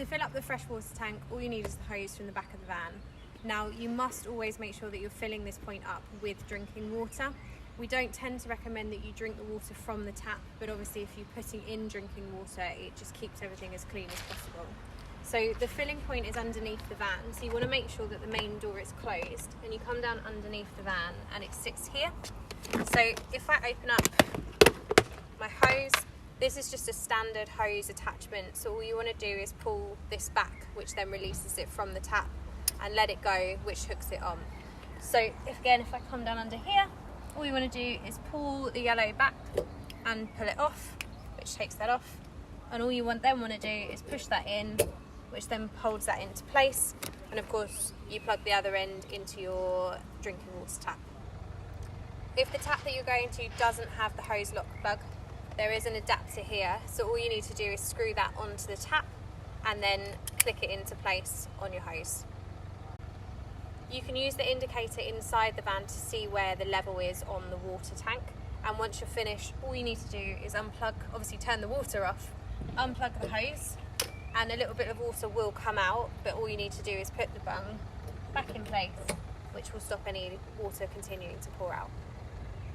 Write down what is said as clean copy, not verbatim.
To fill up the freshwater tank, all you need is the hose from the back of the van. Now, you must always make sure that you're filling this point up with drinking water. We don't tend to recommend that you drink the water from the tap, but obviously if you're putting in drinking water, it just keeps everything as clean as possible. So the filling point is underneath the van, so you want to make sure that the main door is closed, and you come down underneath the van and it sits here. So if I open up my hose, this is just a standard hose attachment, so all you want to do is pull this back, which then releases it from the tap, and let it go, which hooks it on. So if I come down under here, all you want to do is pull the yellow back and pull it off, which takes that off, and all you then want to do is push that in, which then holds that into place, and of course you plug the other end into your drinking water tap. If the tap that you're going to doesn't have the hose lock plug, there is an adapter here, so all you need to do is screw that onto the tap and then click it into place on your hose. You can use the indicator inside the van to see where the level is on the water tank, and once you're finished, all you need to do is unplug, obviously turn the water off, unplug the hose, and a little bit of water will come out, but all you need to do is put the bung back in place, which will stop any water continuing to pour out.